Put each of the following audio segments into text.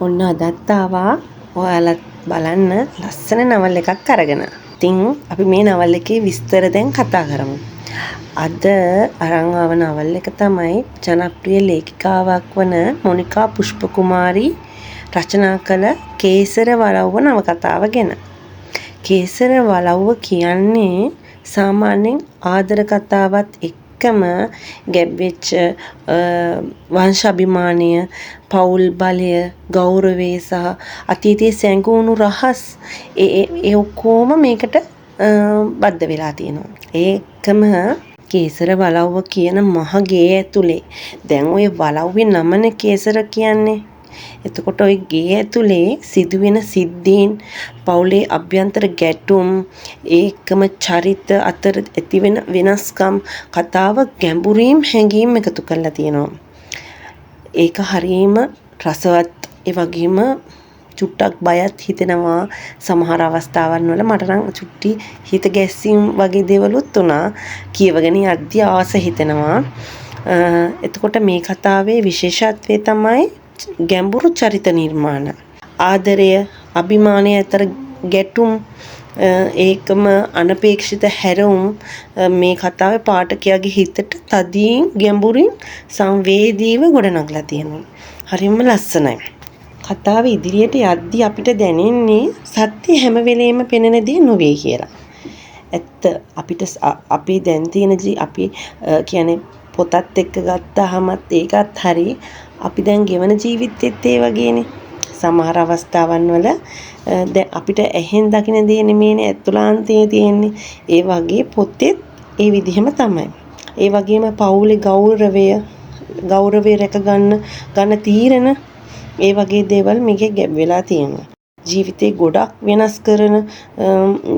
ඔන්න අදත් ආවා ඔයාලත් බලන්න ලස්සන නවල් එකක් අරගෙන. ඉතින් අපි මේ නවල් එකේ විස්තර දැන් කතා කරමු. අද අරන් ආව නවල් එක තමයි ජනප්‍රිය ලේඛිකාවක් වන මොනිකා පුෂ්පකුමාරී රචනා කළ කේසර වලව්ව නවකතාව ගැන. කේසර වලව්ව කියන්නේ සාමාන්‍යයෙන් ආදර කතාවත් එක්කම ගැබ්වෙච්ච වංශාභිමානය, පෞල් බලය, ගෞරවය සහ අතීතයේ සැඟවුණු රහස් ඒ ඔක්කොම මේකට බද්ධ වෙලා තියෙනවා. ඒකම කේසර වලව්ව කියන මහ ගේ ඇතුලේ දැන් ওই වලව්වේ නමනේ කේසර කියන්නේ. එතකොට ওই ගේ ඇතුලේ සිදුවෙන සිද්ධීන්, පවුලේ අභ්‍යන්තර ගැටුම්, ඒකම චරිත අතර ඇතිවෙන වෙනස්කම් කතාව ගැඹුරින් හැඟීම් එකතු කරලා තියෙනවා. ඒක හරීම රසවත්. ඒ වගේම චුට්ටක් බයත් හිතෙනවා සමහර අවස්ථාවන් වල. මට නම් චුට්ටි හිත ගැස්සීම් වගේ දේවලුත් වුණා. කියවගෙන යද්දී ආස හිතෙනවා. එතකොට මේ කතාවේ විශේෂත්වය තමයි ගැඹුරු චරිත නිර්මාණ. ආදරය, අභිමානය අතර ගැටුම්, ඒකම අනපේක්ෂිත හැරවුම් මේ කතාවේ පාඨකයාගේ හිතට තදින් ගැඹුරින් සංවේදීව ගොඩනගලා තියෙනවා. හරිම ලස්සනයි. කතාව ඉදිරියට යද්දී අපිට දැනෙන්නේ සත්‍ය හැම වෙලේම පෙනෙන දේ නෙවෙයි කියලා. ඇත්ත අපිට අපේ දැන් තියෙන අපි කියන්නේ පොතත් එක්ක ගත්තාමත් ඒකත් හරි අපි දැන් ගෙවන ජීවිතෙත් ඒ වගේනේ. සමහර අවස්ථාවන් වල දැන් අපිට ඇහෙන් දකින දේ නෙමෙයිනේ ඇතුළාන්තයේ තියෙන්නේ. ඒ වගේ පොතෙත් ඒ විදිහම තමයි. ඒ වගේම පවුලේ ගෞරවය රැක ගන්න තීරණ, ඒ වගේ දේවල් මේකේ ගැබ් වෙලා තියෙනවා. ජීවිතේ ගොඩක්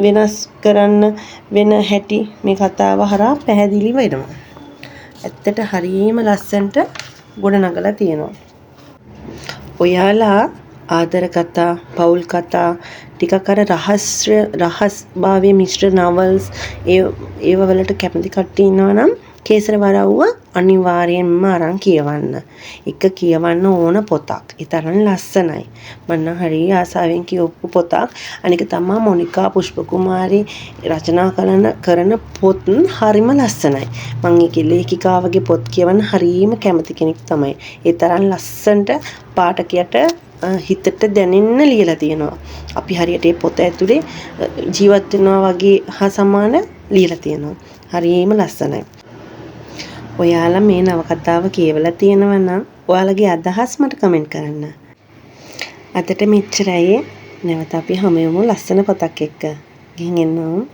වෙනස් කරන්න වෙන හැටි මේ කතාව හරහා පැහැදිලි වෙනවා. ඇත්තට හරියම ලස්සනට ගොඩනගලා තියෙනවා. ඔයාලා ආදර කතා, පෞල් කතා, ටිකක් අර රහස් භාවයේ මිශ්‍ර නවල්ස් ඒව වලට කැමති කට්ටිය ඉන්නවා නම් කේසර වලව්ව අනිවාර්යෙන්ම අරන් කියවන්න. එක කියවන්න ඕන පොතක්. ඒ තරම් ලස්සනයි. මම හරිය ආසාවෙන් කියවපු පොතක්. අනික තමයි මොනිකා පුෂ්පකුමාරී රචනා කරන පොත් හරිම ලස්සනයි. මම ඒකේ ලේඛිකාවගේ පොත් කියවන්න හරියම කැමති කෙනෙක් තමයි. ඒ තරම් ලස්සනට පාඨකයට හිතට දැනෙන්න ලියලා තියෙනවා. අපි හරියට මේ පොත ඇතුලේ ජීවත් වෙනවා වගේ හා සමාන ලියලා තියෙනවා. හරියම ලස්සනයි. ඔයාලා මේ නවකතාව කියවලා තියෙනවා නම් ඔයාලගේ අදහස් මට කමෙන්ට් කරන්න. අදට මෙච්චරයි. නැවත අපි හැමෝම ලස්සන පොතක් එක්ක ගෙන් එනවා.